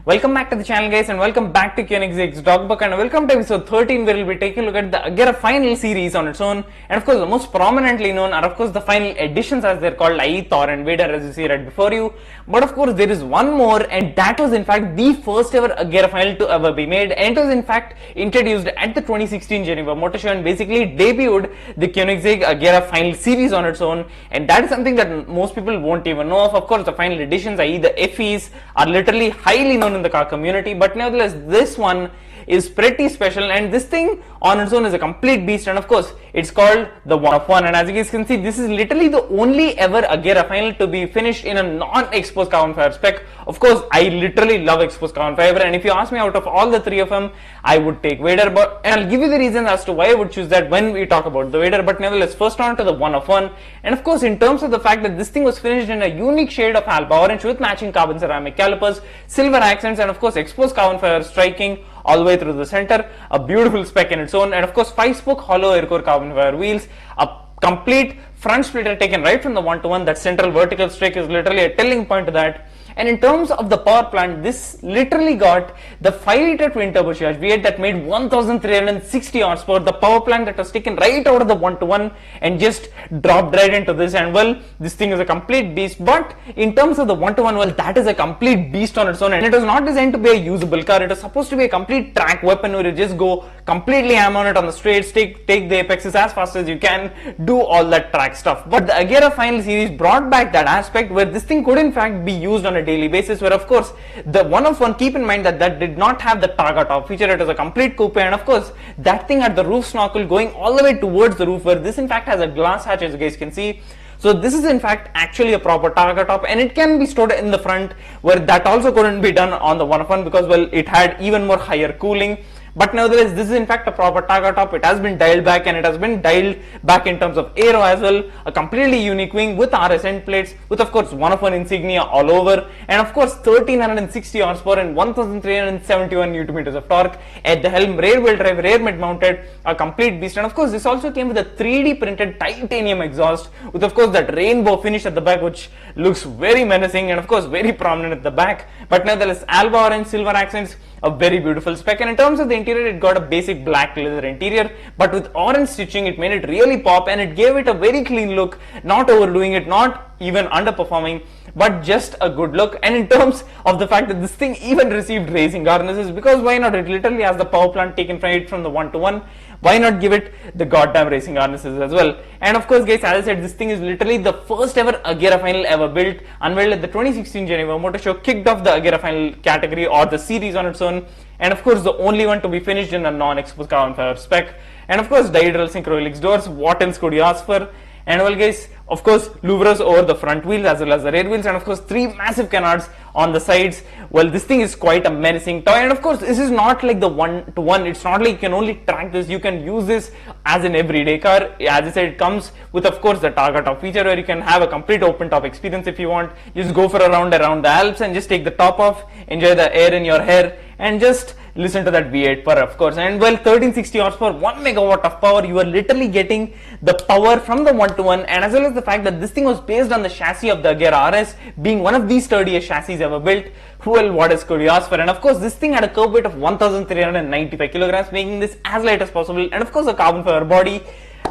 Welcome back to the channel, guys, and welcome back to Koenigsegg'S Dagbok, and welcome to episode 13, where we'll be taking a look at the Agera final series on its own, and of course the most prominently known are of course the final editions, as they're called, i.e. Thor and Vader, as you see right before you. But of course there is one more, and that was in fact the first ever Agera final to ever be made, and it was in fact introduced at the 2016 Geneva Motor Show and basically debuted the Koenigsegg Agera final series on its own, and that is something that most people won't even know of. Of course the final editions, i.e. the FEs, are literally highly known in the car community, but nevertheless this one is pretty special, and this thing on its own is a complete beast, and of course it's called the one of one. And as you guys can see, this is literally the only ever Agera final to be finished in a non-exposed carbon fiber spec. Of course I literally love exposed carbon fiber, and if you ask me, out of all the three of them, I would take Vader, but and I'll give you the reasons as to why I would choose that when we talk about the Vader. But nevertheless, first on to the one of one, and of course in terms of the fact that this thing was finished in a unique shade of alba orange with matching carbon ceramic calipers, silver accents, and of course exposed carbon fiber striking all the way through the center, a beautiful spec in its own, and of course 5-spoke hollow air core carbon fiber wheels, a complete front splitter taken right from the one-to-one. That central vertical streak is literally a telling point to that. And in terms of the power plant, this literally got the 5-liter twin-turbocharged V8 that made 1360 horsepower, the power plant that was taken right out of the one-to-one and just dropped right into this. And well, this thing is a complete beast. But in terms of the one-to-one, well, that is a complete beast on its own, and it was not designed to be a usable car. It was supposed to be a complete track weapon where you just go completely ham on it on the straights, take the apexes as fast as you can, do all that track stuff. But the Agera final series brought back that aspect where this thing could in fact be used on a daily basis, where of course the one of one, keep in mind that did not have the targa top feature. It was a complete coupe, and of course that thing had the roof snorkel going all the way towards the roof, where this in fact has a glass hatch, as you guys can see. So this is in fact actually a proper targa top, and it can be stored in the front, where that also couldn't be done on the one of one because well, it had even more higher cooling. But nevertheless, this is in fact a proper targa top. It has been dialed back, and it has been dialed back in terms of aero as well. A completely unique wing with RS end plates, with of course one of one insignia all over, and of course 1360 horsepower and 1371 Newton meters of torque at the helm. Rear wheel drive, rear mid mounted, a complete beast. And of course this also came with a 3D printed titanium exhaust with of course that rainbow finish at the back, which looks very menacing and of course very prominent at the back. But nevertheless, alba orange, silver accents, a very beautiful spec. And in terms of the interior, it got a basic black leather interior, but with orange stitching it made it really pop, and it gave it a very clean look, not overdoing it, not even underperforming, but just a good look. And in terms of the fact that this thing even received racing harnesses, because why not? It literally has the power plant taken right from the one-to-one. Why not give it the goddamn racing harnesses as well? And of course guys, as I said, this thing is literally the first ever Agera final ever built, unveiled at the 2016 Geneva Motor Show, kicked off the Agera final category or the series on its own, and of course the only one to be finished in a non-exposed carbon fiber spec. And of course diagonal synchro-helix doors, what else could you ask for? And well guys, of course louvers over the front wheels as well as the rear wheels, and of course 3 massive canards on the sides. Well, this thing is quite a menacing toy, and of course this is not like the one-to-one. It's not like you can only track this. You can use this as an everyday car. As I said, it comes with of course the targa top feature, where you can have a complete open top experience if you want. Just go for a round around the Alps and just take the top off, enjoy the air in your hair, and just listen to that V8 purr, of course. And well, 1360 horsepower, 1 megawatt of power. You are literally getting the power from the one-to-one, and as well as the fact that this thing was based on the chassis of the Agera RS, being one of the sturdiest chassis ever built. Well, what else could you ask for? And of course this thing had a curb weight of 1395 kilograms, making this as light as possible, and of course a carbon fiber body.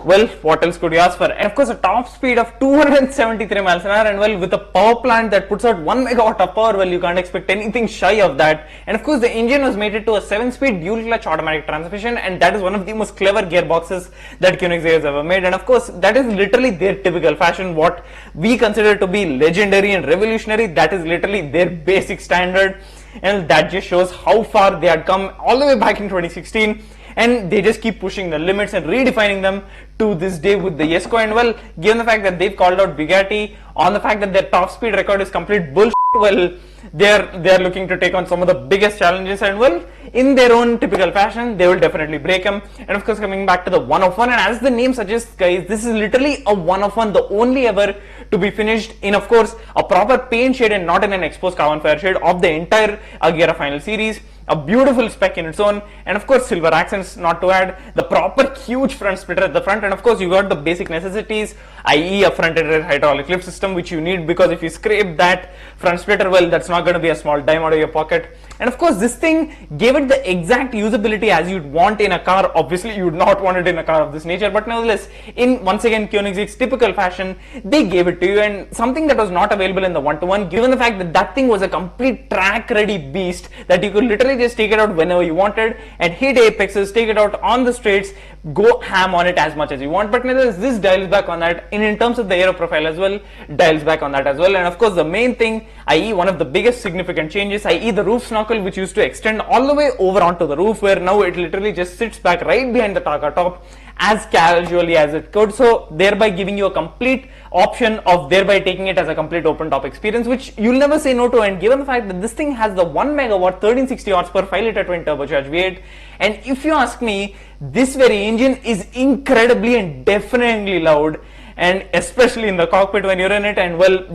Well, what else could you ask for? And of course a top speed of 273 miles an hour, and well, with a power plant that puts out 1 megawatt of power, well, you can't expect anything shy of that. And of course the engine was mated to a 7-speed dual clutch automatic transmission, and that is one of the most clever gearboxes that Koenigsegg has ever made. And of course that is literally their typical fashion. What we consider to be legendary and revolutionary, that is literally their basic standard, and that just shows how far they had come all the way back in 2016. And they just keep pushing the limits and redefining them to this day with the Yesco. And well, given the fact that they've called out Bugatti on the fact that their top speed record is complete bullshit, well, they're looking to take on some of the biggest challenges. And well, in their own typical fashion, they will definitely break them. And of course, coming back to the 1 of 1, and as the name suggests, guys, this is literally a 1 of 1, the only ever to be finished in, of course, a proper paint shade and not in an exposed carbon fiber shade of the entire Agera final series. A beautiful spec in its own, and of course silver accents, not to add, the proper huge front splitter at the front, and of course you got the basic necessities, i.e. a front and rear hydraulic lift system, which you need, because if you scrape that front splitter, well, that's not going to be a small dime out of your pocket. And of course this thing gave it the exact usability as you'd want in a car. Obviously you would not want it in a car of this nature, but nevertheless, in once again Koenigsegg'S typical fashion, they gave it to you, and something that was not available in the 1-to-1, given the fact that that thing was a complete track ready beast that you could literally just take it out whenever you wanted and hit apexes, take it out on the straights, go ham on it as much as you want. But nevertheless, this dials back on that, and in terms of the aero profile as well, dials back on that as well. And of course the main thing, i.e. one of the biggest significant changes, i.e. the roof snorkel, which used to extend all the way over onto the roof, where now it literally just sits back right behind the Taka top as casually as it could, so thereby giving you a complete option of thereby taking it as a complete open top experience, which you'll never say no to. And given the fact that this thing has the 1 megawatt 1360 horsepower 5 liter twin turbocharged V8, and if you ask me, this very engine is incredibly and definitely loud, and especially in the cockpit when you're in it, and well,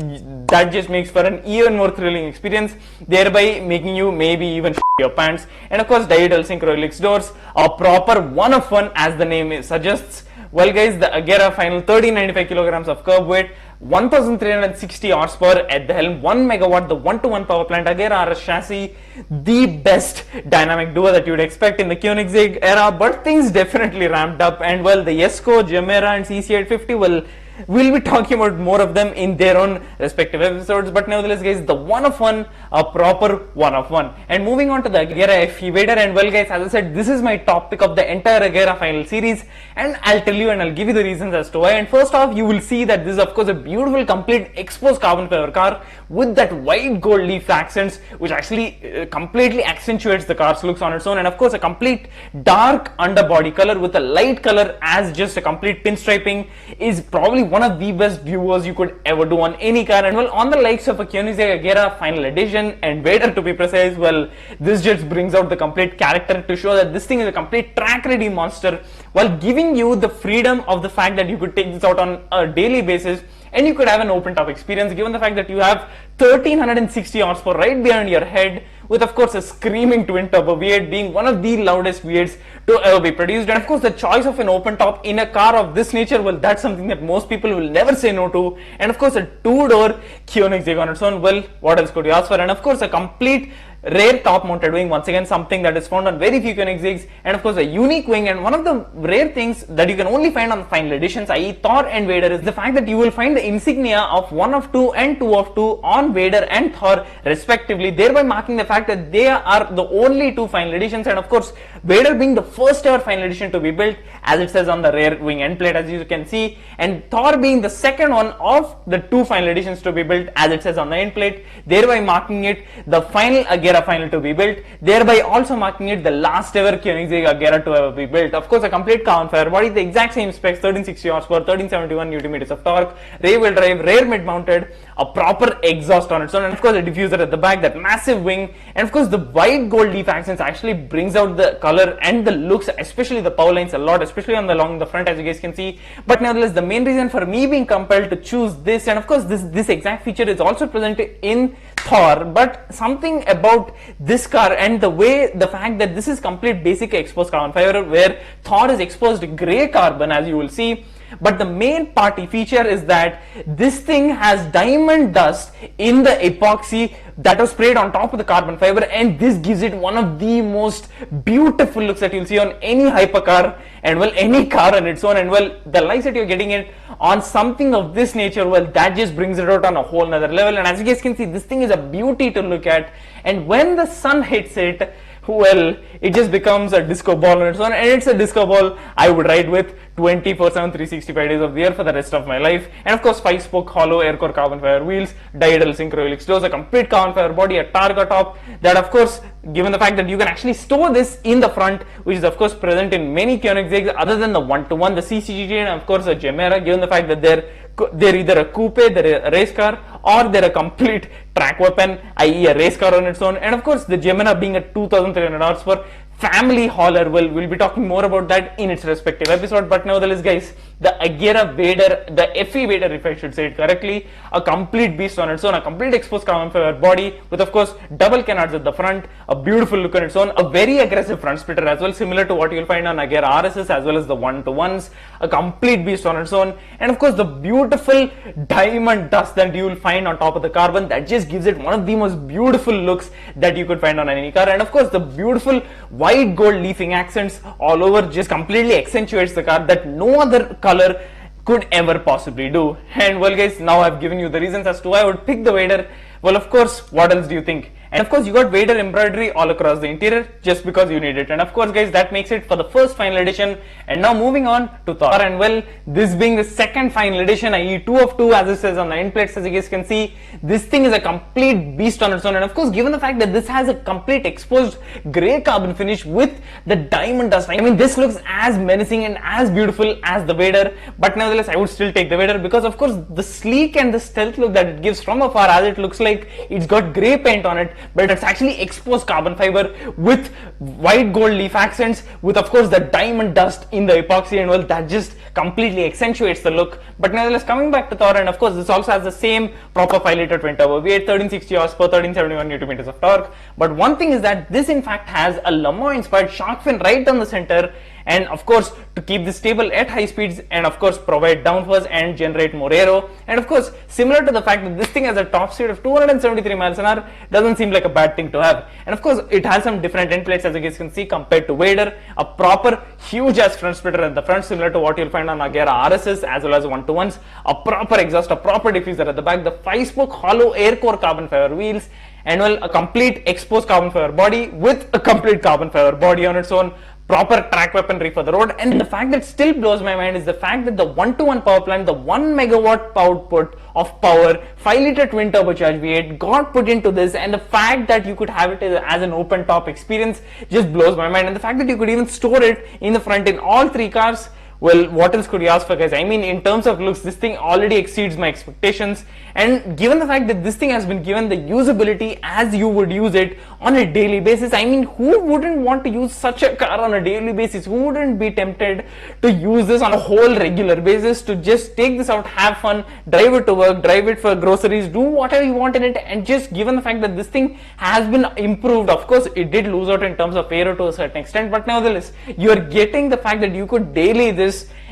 that just makes for an even more thrilling experience, thereby making you maybe even your pants. And of course digital synchro-helix doors, a proper 1 of 1 as the name suggests. Well guys, the Agera final 1395 kilograms of curb weight, 1360 horsepower at the helm, 1 megawatt, the 1-to-1 power plant, Agera RS chassis, the best dynamic duo that you would expect in the Koenigsegg era, but things definitely ramped up. And well, the Jesko, Gemera and CC850, well, we'll be talking about more of them in their own respective episodes, but nevertheless guys, the 1 of 1, a proper 1 of 1. And moving on to the Agera FE Vader, and well guys, as I said, this is my top pick of the entire Agera final series, and I'll tell you and I'll give you the reasons as to why. And first off, you will see that this is of course a beautiful complete exposed carbon fiber car with that white gold leaf accents, which actually completely accentuates the car's looks on its own, and of course a complete dark underbody color with a light color as just a complete pinstriping is probably one of the best viewers you could ever do on any car. And well, on the likes of a Koenigsegg Agera final edition and Vader to be precise, well, this just brings out the complete character to show that this thing is a complete track ready monster, while giving you the freedom of the fact that you could take this out on a daily basis and you could have an open top experience, given the fact that you have 1360 horsepower right behind your head, with of course a screaming twin turbo V8 being one of the loudest V8s to ever be produced. And of course the choice of an open top in a car of this nature, well, that's something that most people will never say no to. And of course a 2-door Koenigsegg on its own, well, what else could you ask for? And of course a complete rear top mounted wing, once again something that is found on very few Koenigseggs, and of course a unique wing. And one of the rare things that you can only find on final editions, i.e. Thor and Vader, is the fact that you will find the insignia of 1 of 2 and 2 of 2 on Vader and Thor respectively, thereby marking the fact that they are the only 2 final editions. And of course Vader being the first ever final edition to be built, as it says on the rear wing end plate, as you can see, and Thor being the second one of the 2 final editions to be built, as it says on the end plate, thereby marking it the final Agera final to be built, thereby also marking it the last ever Koenigsegg Agera to ever be built. Of course a complete carbon fiber body, the exact same specs, 1360 horsepower, 1371 Nm of torque, rear wheel drive, rear mid mounted, a proper exhaust on its own, and of course a diffuser at the back, that massive wing, and of course the white gold leaf accents actually brings out the color and the looks, especially the power lines a lot, especially on the along the front, as you guys can see. But nevertheless, the main reason for me being compelled to choose this, and of course this exact feature is also present in Thor, but something about this car and the fact that this is complete basic exposed carbon fiber, where Thor is exposed gray carbon, as you will see. But the main party feature is that this thing has diamond dust in the epoxy that was sprayed on top of the carbon fiber, and this gives it one of the most beautiful looks that you'll see on any hypercar, and well, any car on its own. And well, the lights that you're getting it on something of this nature, well, that just brings it out on a whole nother level. And as you guys can see, this thing is a beauty to look at, and when the sun hits it, well, it just becomes a disco ball on its own, and it's a disco ball I would ride with 24/7 365 days of the year for the rest of my life. And of course 5-spoke hollow air core carbon fiber wheels, diagonal synchro-helix doors, a complete carbon fiber body, a targa top, that of course, given the fact that you can actually store this in the front, which is of course present in many Koenigseggs other than the 1-to-1, the CCGT, and of course a Agera, given the fact that they're either a coupe, they're a race car, or they're a complete track weapon, i.e. a race car on its own. And of course the Agera being a 2300 horsepower family hauler, we'll be talking more about that in its respective episode. But nevertheless guys, the Agera Vader, the FE Vader if I should say it correctly, a complete beast on its own, a complete exposed carbon fiber body with of course double canards at the front, a beautiful look on its own, a very aggressive front splitter as well, similar to what you'll find on Agera RSS as well as the 1-to-1s, a complete beast on its own, and of course the beautiful diamond dust that you will find on top of the carbon that just gives it one of the most beautiful looks that you could find on any car. And of course the beautiful white gold leafing accents all over just completely accentuates the car that no other color could ever possibly do. And well guys, now I've given you the reasons as to why I would pick the Vader. Well, of course, what else do you think? And of course you got Vader embroidery all across the interior just because you need it. And of course guys, that makes it for the first final edition. And now moving on to Thor. And well, this being the second final edition, i.e. 2 of 2 as it says on the end plates, as you guys can see, this thing is a complete beast on its own. And of course, given the fact that this has a complete exposed grey carbon finish with the diamond dust, I mean this looks as menacing and as beautiful as the Vader. But nevertheless, I would still take the Vader because of course the sleek and the stealth look that it gives from afar, as it looks like it's got grey paint on it, but it's actually exposed carbon fiber with white gold leaf accents, with of course the diamond dust in the epoxy, and well, that just completely accentuates the look. But nevertheless, coming back to Thor, and of course this also has the same proper 5-liter twin turbo V8, 1360 horsepower, 1371 Newton meters of torque. But one thing is that this in fact has a Lamar inspired shark fin right down the center, and of course to keep this stable at high speeds, and of course provide downforce and generate more aero. And of course, similar to the fact that this thing has a top speed of 273 miles an hour, doesn't seem like a bad thing to have. And of course it has some different end plates as you guys can see compared to Vader, a proper huge ass front splitter at the front similar to what you'll find on Agera RSS as well as 1-to-1s, a proper exhaust, a proper diffuser at the back, the 5-spoke hollow air core carbon fiber wheels, and well, a complete exposed carbon fiber body with a complete carbon fiber body on its own, proper track weaponry for the road. And the fact that still blows my mind is the fact that the 1-to-1 power plant, the 1 megawatt output of power, 5-liter twin turbocharged V8 got put into this, and the fact that you could have it as an open top experience just blows my mind. And the fact that you could even store it in the front in all 3 cars, well, what else could you ask for, guys? I mean, in terms of looks, this thing already exceeds my expectations. And given the fact that this thing has been given the usability as you would use it on a daily basis, I mean, who wouldn't want to use such a car on a daily basis? Who wouldn't be tempted to use this on a whole regular basis, to just take this out, have fun, drive it to work, drive it for groceries, do whatever you want in it? And just given the fact that this thing has been improved, of course, it did lose out in terms of aero to a certain extent, but nevertheless, you are getting the fact that you could daily this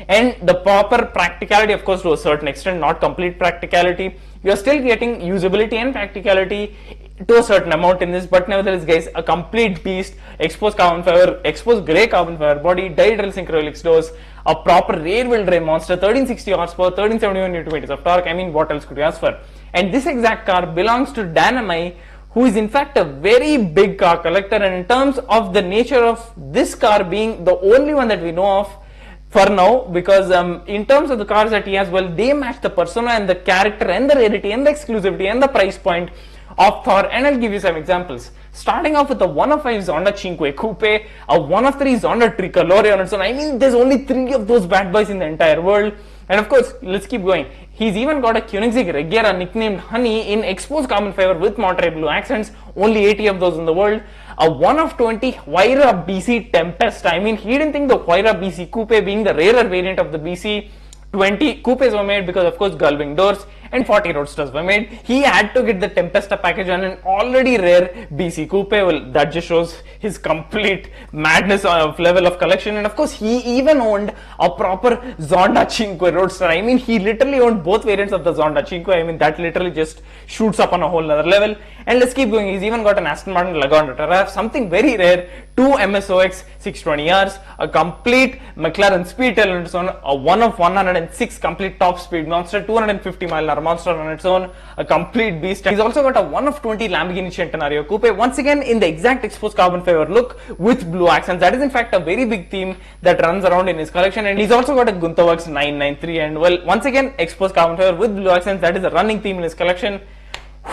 and the proper practicality, of course, to a certain extent, not complete practicality. You are still getting usability and practicality to a certain amount in this, but nevertheless, guys, a complete beast, exposed carbon fiber, exposed grey carbon fiber body, diagonal synchro-helix doors, a proper rear wheel drive monster, 1360 horsepower, 1371 Newton meters of torque. I mean, what else could you ask for? And this exact car belongs to Dynamite, who is in fact a very big car collector. And in terms of the nature of this car being the only one that we know of for now, because in terms of the cars that he has, well, they match the persona and the character and the rarity and the exclusivity and the price point of Thor. And I'll give you some examples. Starting off with the 1 of 5 Zonda Cinque Coupe, a 1 of 3 Zonda Tricolore on its own. I mean, there's only 3 of those bad boys in the entire world. And of course, let's keep going. He's even got a Koenigsegg Agera nicknamed Honey in exposed carbon fiber with Monterey blue accents, only 80 of those in the world. A 1 of 20 Huayra BC Tempest. I mean, he didn't think the Huayra BC Coupe, being the rarer variant of the BC 20 coupes, were made because of course gull-wing doors, and 40 roadsters were made. He had to get the Tempesta package on an already rare BC coupe. Well, that just shows his complete madness of level of collection. And of course, he even owned a proper Zonda Cinque roadster. I mean, he literally owned both variants of the Zonda Cinque. I mean, that literally just shoots up on a whole other level. And let's keep going. He's even got an Aston Martin Lagonda Terra, something very rare, 2 MSOX 620Rs, a complete McLaren Speedtail on its own, a 1 of 106 complete top speed monster, 250 mile an hour monster on its own, a complete beast. He's also got a 1 of 20 Lamborghini Centenario Coupe, once again in the exact exposed carbon fiber look with blue accents. That is in fact a very big theme that runs around in his collection. And he's also got a Gunther Works 993, and well, once again exposed carbon fiber with blue accents. That is a running theme in his collection.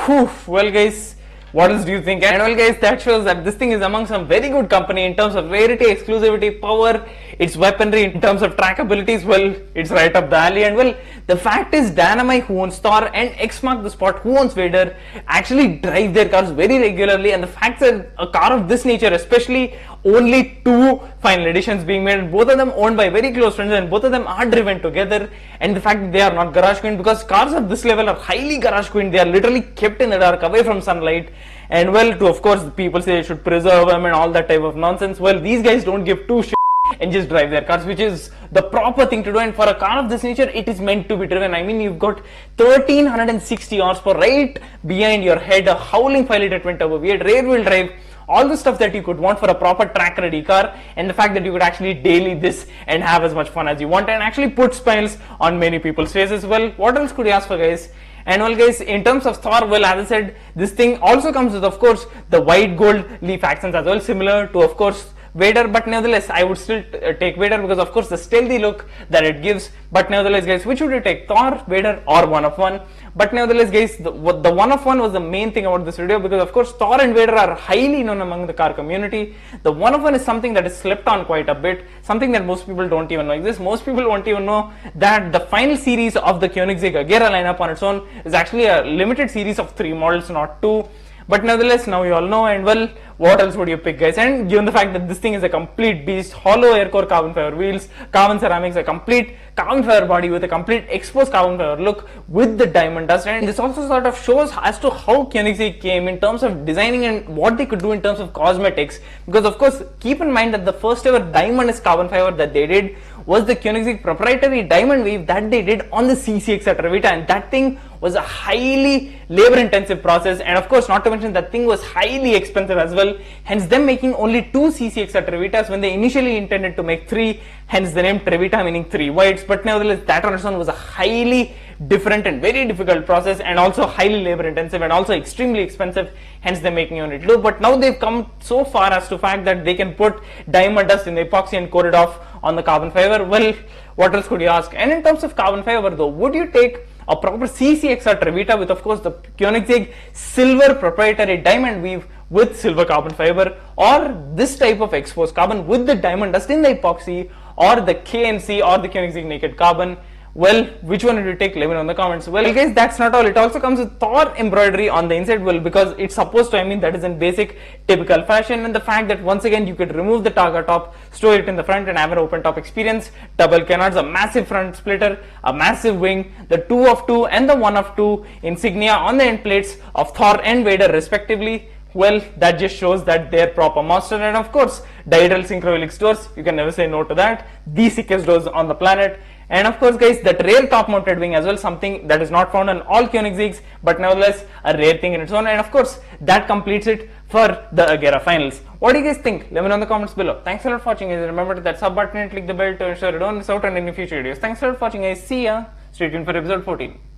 Whew. Well guys, what else do you think? And well guys, that shows that this thing is among some very good company in terms of rarity, exclusivity, power, its weaponry, in terms of track abilities. Well, it's right up the alley. And well, the fact is Dynamite, who owns Thor, and X Mark the Spot, who owns Vader, actually drive their cars very regularly. And the fact that a car of this nature, especially only 2 final editions being made, both of them owned by very close friends, and both of them are driven together. And the fact that they are not garage queen, because cars of this level are highly garage queen. They are literally kept in the dark, away from sunlight. And well, to of course people say they should preserve them and all that type of nonsense. Well, these guys don't give 2 shit and just drive their cars, which is the proper thing to do. And for a car of this nature, it is meant to be driven. I mean, you've got 1360 horsepower right behind your head, a howling 5-liter twin-turbo V8, rear wheel drive, all the stuff that you could want for a proper track ready car, and the fact that you could actually daily this and have as much fun as you want and actually put smiles on many people's faces. Well, what else could you ask for, guys? And well guys, in terms of Thor, well, as I said, this thing also comes with of course the white gold leaf accents as well, similar to of course Vader, but nevertheless I would still take Vader because of course the stealthy look that it gives. But nevertheless guys, which would you take, Thor, Vader, or 1 of 1? But nevertheless guys, the 1 of 1 was the main thing about this video, because of course Thor and Vader are highly known among the car community. The 1 of 1 is something that is slept on quite a bit, something that most people don't even know exists. Most people won't even know that the final series of the Koenigsegg Agera lineup on its own is actually a limited series of 3 models, not 2. But nevertheless, now you all know. And well, what else would you pick, guys? And given the fact that this thing is a complete beast, hollow air core carbon fiber wheels, carbon ceramics, a complete carbon fiber body with a complete exposed carbon fiber look with the diamond dust. And this also sort of shows as to how Koenigsegg came in terms of designing and what they could do in terms of cosmetics. Because of course, keep in mind that the first ever diamond carbon fiber that they did was the Koenigsegg proprietary diamond weave that they did on the CCX at Revita, and that thing was a highly labor intensive process, and of course not to mention that thing was highly expensive as well, hence them making only 2 CCX at Revitas when they initially intended to make 3, hence the name Trevita, meaning 3 whites. But nevertheless, that on its own was a highly different and very difficult process, and also highly labor intensive and also extremely expensive, hence they're making only 2. But now they've come so far as to fact that they can put diamond dust in the epoxy and coat it off on the carbon fiber. Well, what else could you ask? And in terms of carbon fiber though, would you take a proper CCXR Trevita with of course the Koenigsegg silver proprietary diamond weave with silver carbon fiber, or this type of exposed carbon with the diamond dust in the epoxy, or the KNC or the Koenigsegg naked carbon? Well, which one did you take? Let me know in the comments. Well guys, that's not all. It also comes with Thor embroidery on the inside. Well, because it's supposed to, I mean, that is in basic typical fashion, and the fact that once again you could remove the Targa top, store it in the front and have an open top experience. Double canards, a massive front splitter, a massive wing, the 2 of 2 and the 1 of 2 insignia on the end plates of Thor and Vader respectively. Well, that just shows that they're proper monster. And of course, diagonal synchro-helix doors, you can never say no to that. The sickest doors on the planet. And of course guys, that rear top mounted wing as well, something that is not found on all Koenigseggs, but nevertheless a rare thing in its own. And of course, that completes it for the Agera finals. What do you guys think? Let me know in the comments below. Thanks a lot for watching guys. Remember to hit that sub button and click the bell to ensure you don't miss out on any future videos. Thanks a lot for watching guys. See ya. Stay tuned for episode 14.